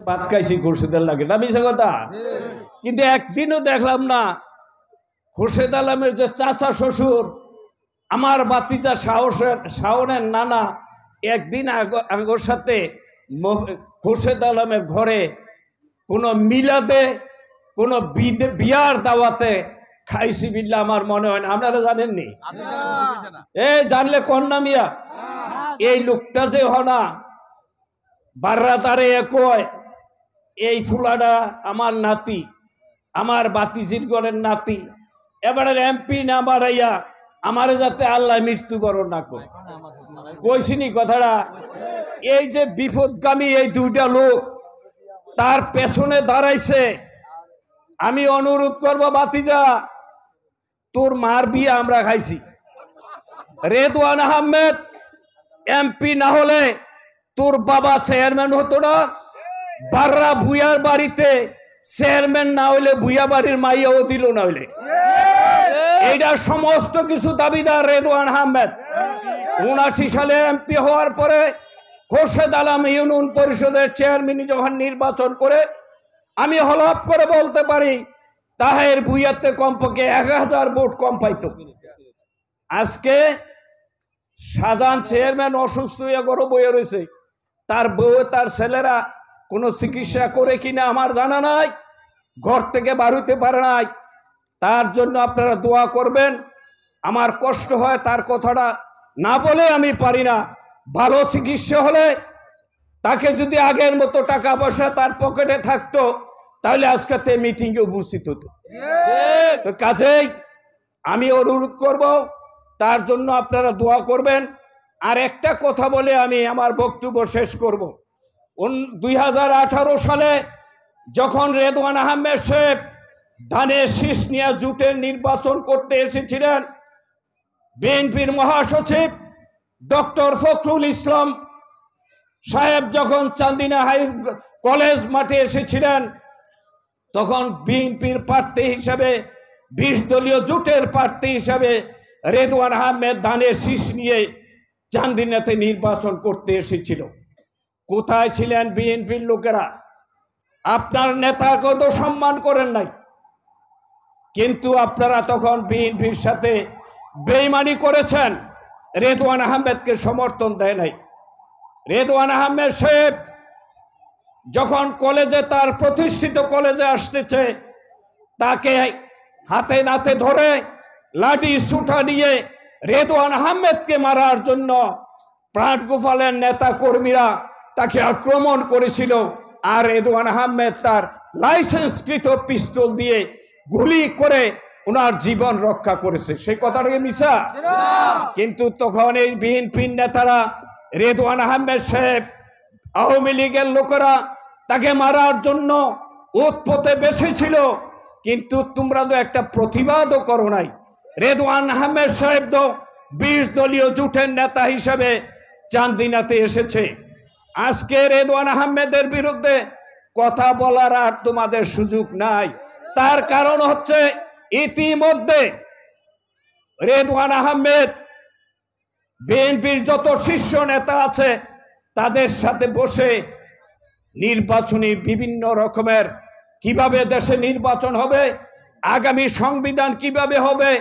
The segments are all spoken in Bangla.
ভাত খাইছি খুরশেদের লাগে না মিশা কথা, কিন্তু একদিনও দেখলাম না খুরশেদ আলমের যে চাচা শ্বশুর আমার বাতিজা শাওনের নানা একদিন আগর সাথে খুরশেদ আলমের ঘরে কোনো মিলাদে কোনো বিয়ার দাওয়াতে খাইছি বিল্লা আমার মনে হয় না। আপনারা জানেননি? এই জানলে কন্যা মিয়া এই লোকটা যে হনা বাররা তারে কয় এই ফুলাটা আমার নাতি, আমার বাতিজির ঘরের নাতি, এবারে এমপি না বাড়াইয়া আমারে যাতে আল্লাহ মৃত্যুবরণ না করে। কইছিনি কথাটা? এই যে বিপদগামী এই দুইটা লোক তার পেছনে দাঁড়াইছে। আমি অনুরোধ করব বাতিজা, তোর মার বিয়ে আমরা খাইছি। রেদওয়ান আহমেদ এমপি না হলে তোর বাবা চেয়ারম্যান হতো না। বাররা ভুইয়ার বাড়িতে চেয়ারম্যান না হইলে ভুইয়া বাড়ির মাইয়াও দিল না হইলে। এইটা সমস্ত কিছু দাবিদার রেদওয়ান আহমেদ। 79 সালে এমপি হওয়ার পরে খোরশেদ আলম ইউনিয়ন পরিষদের চেয়ারম্যান যখন নির্বাচন করে, আমি হলফ করে বলতে পারি তাহের ভুইয়াতে কমপক্ষে 1000 ভোট কম পাইত। আজকে শাহজাহান চেয়ারম্যান অসুস্থ হয়ে গরো বয়ে রয়েছে, তার বউ তার ছেলেরা কোনো চিকিৎসা করে কিনা আমার জানা নাই, ঘর থেকে বার হইতে পারে নাই। তার জন্য আপনারা দোয়া করবেন। আমার কষ্ট হয় তার কথাটা না বলে আমি পারি না। ভালো চিকিৎসা হলে তাকে যদি আগের মতো টাকা পয়সা তার পকেটে থাকতো তাহলে আজকে মিটিংয়ে উপস্থিত হতো। তো কাজেই আমি অনুরোধ করব তার জন্য আপনারা দোয়া করবেন। আর একটা কথা বলে আমি আমার বক্তব্য শেষ করব। 2018 সালে যখন রেদওয়ান আহমেদ সাহেব ধানের শীষ নিয়ে জুটের নির্বাচন করতে এসেছিলেন, বিএনপির মহাসচিব ডক্টর ফখরুল ইসলাম সাহেব যখন চান্দিনা হাই কলেজ মাঠে এসেছিলেন, তখন বিএনপির প্রার্থী হিসাবে 20 দলীয় জোটের প্রার্থী হিসাবে রেদওয়ান আহমেদ ধানের শীষ নিয়ে চান্দিনাতে নির্বাচন করতে এসেছিল। কোথায় ছিলেন বিএনপির লোকেরা? আপনার নেতাকে তো সম্মান করেন নাই, কিন্তু আপনারা তখন বিএনপির সাথে বেইমানি করেছেন, রেদওয়ান আহমেদকে সমর্থন দেয় নাই। রেদওয়ান আহমেদ সাহেব যখন কলেজে তার প্রতিষ্ঠিত কলেজে আসতেছে, তাকে হাতে নাতে ধরে লাঠি সুটা নিয়ে রেদওয়ান আহমেদকে মারার জন্য প্রাণ গোপালের নেতা কর্মীরা তাকে আক্রমণ করেছিল। আর রেদওয়ান আহমেদ তার লাইসেন্সকৃত পিস্তল দিয়ে গুলি করে ওনার জীবন রক্ষা করেছে। সেই কথাটাকে মিছা? কিন্তু তখন এই বিএনপির নেতারা রেদওয়ান আহমেদ সাহেব, আওয়ামী লীগের লোকেরা তাকে মারার জন্য উৎপথে বেসেছিল, কিন্তু তোমরা তো একটা প্রতিবাদও করো নাই। রেদওয়ান আহমেদ সাহেব তো 20 দলীয় জোটের নেতা হিসেবে চান্দিনাতে এসেছে। আজকে রেদওয়ান আহমেদের বিরুদ্ধে কথা বলার আর তোমাদের সুযোগ নাই। তার কারণ হচ্ছে ইতিমধ্যে রেদওয়ান আহমেদ বিএনপির যত শীর্ষ নেতা আছে তাদের সাথে বসে নির্বাচনী বিভিন্ন রকমের কিভাবে দেশে নির্বাচন হবে, আগামী সংবিধান কিভাবে হবে,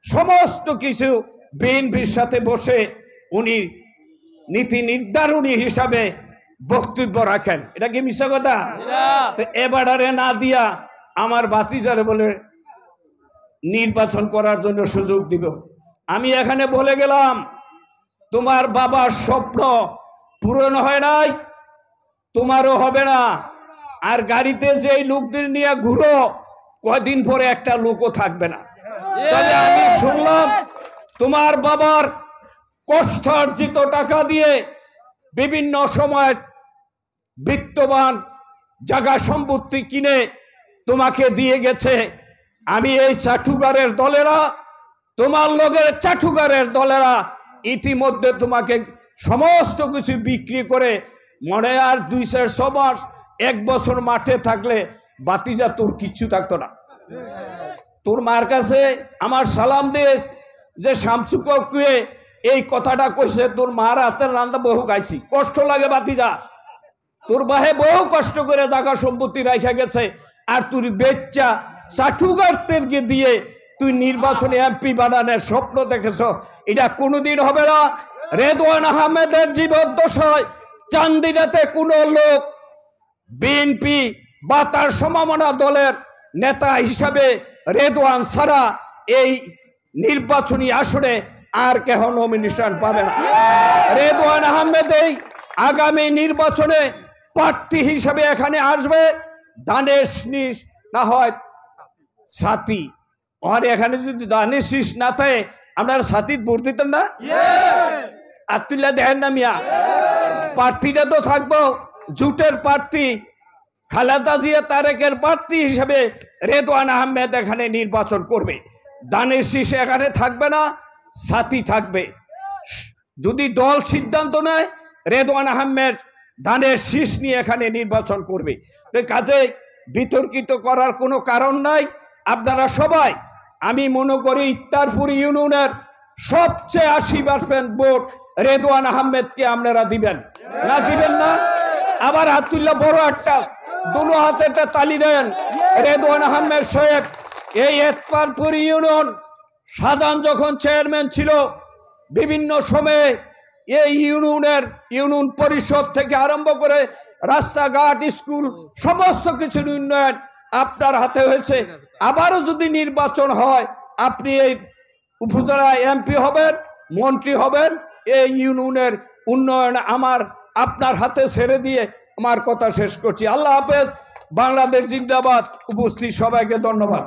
সমস্ত কিছু বিএনপির সাথে বসে উনি নীতি নির্ধারণী হিসাবে বক্তব্য রাখেন। এটা কি মিথ্যা কথা? তো এবারে না দিয়া আমার ভাতিজারে বলে নির্বাচন করার জন্য সুযোগ দিব। আমি এখানে বলে গেলাম, তোমার বাবার স্বপ্ন পূরণ হয় নাই, তোমারও হবে না। আর গাড়িতে যেই লোকদের নিয়ে ঘুরো, কয়দিন পরে একটা লোকও থাকবে না। তবে আমি শুনলাম তোমার বাবার কষ্টার্জিত টাকা দিয়ে বিভিন্ন সময় বিত্তবান জায়গা সম্পত্তি কিনে তোমাকে দিয়ে গেছে। আমি এই চাটুকারের দলেরা, তোমার লোকের চাটুকারের দলেরা ইতিমধ্যে তোমাকে সমস্ত কিছু বিক্রি করে মনে আর 2-6 মাস 1 বছর মাঠে থাকলে বাতিজা তোর কিচ্ছু থাকতো না। তোর মার কাছে আমার সালাম দিস যে শামসুকে এই কথাটা কইছে, তোর মার হাতের রান্না বহু খাইছি, কষ্ট লাগে বাতিজা। তোর বাহে বহু কষ্ট করে জায়গা সম্পত্তি রাখা গেছে, আর তুই বেচ্চা চাটুগারদেরকে দিয়ে তুই নির্বাচনে এমপি বানানোর স্বপ্ন দেখেছ। এটা কোনোদিন হবে না। রেদওয়ান আহমেদের জীবদ্দশায় চান্দিনাতে কোনো লোক বিএনপি বা তার সমমনা দলের নেতা হিসাবে রেদওয়ান ছাড়া এই নির্বাচনী আসনে আর কেহ নমিনেশন পাবে না। রেদওয়ান আহমেদ এই আগামী নির্বাচনে প্রার্থী হিসাবে এখানে আসবে। দানের শীষ না হয় সাথী, আর এখানে যদি দানের শীষ না থাকে আপনারা সাথীর ভোট দিতেন না? আব্দুল্লাহ দেখেন না মিয়া, প্রার্থীটা তো থাকবো জুটের প্রার্থী, খালেদা জিয়া তারেকের প্রার্থী হিসেবে রেদওয়ান আহমেদ এখানে নির্বাচন করবে। দানের শীষ এখানে থাকবে না, সাথী থাকবে। যদি দল সিদ্ধান্ত নেয় রেদওয়ান আহমেদ দানের শীষ নিয়ে এখানে নির্বাচন করবে। কাজে বিতর্কিত করার কোনো কারণ নাই। আপনারা সবাই, আমি মনে করি ইত্তারপুর ইউনিয়নের সবচেয়ে 80% ভোট রেদওয়ান আহমেদকে আপনারা দিবেন না? দিবেন না? আবার আব্দুল্লাহ বড় একটা দুনো হাতে একটা তালি দেন। রেদওয়ান আহমেদ সাহেব এই ইত্তারপুর ইউনিয়ন সাধারণ যখন চেয়ারম্যান ছিল, বিভিন্ন সময়ে এই ইউনিয়ন পরিষদ থেকে আরম্ভ করে রাস্তাঘাট, স্কুল, সমস্ত কিছুর উন্নয়ন আপনার হাতে হয়েছে। আবারও যদি নির্বাচন হয় আপনি এই উপজেলা এমপি হবেন, মন্ত্রী হবেন। এই ইউনিয়নের উন্নয়ন আপনার হাতে ছেড়ে দিয়ে আমার কথা শেষ করছি। আল্লাহ হাফেজ। বাংলাদেশ জিন্দাবাদ। উপস্থিত সবাইকে ধন্যবাদ।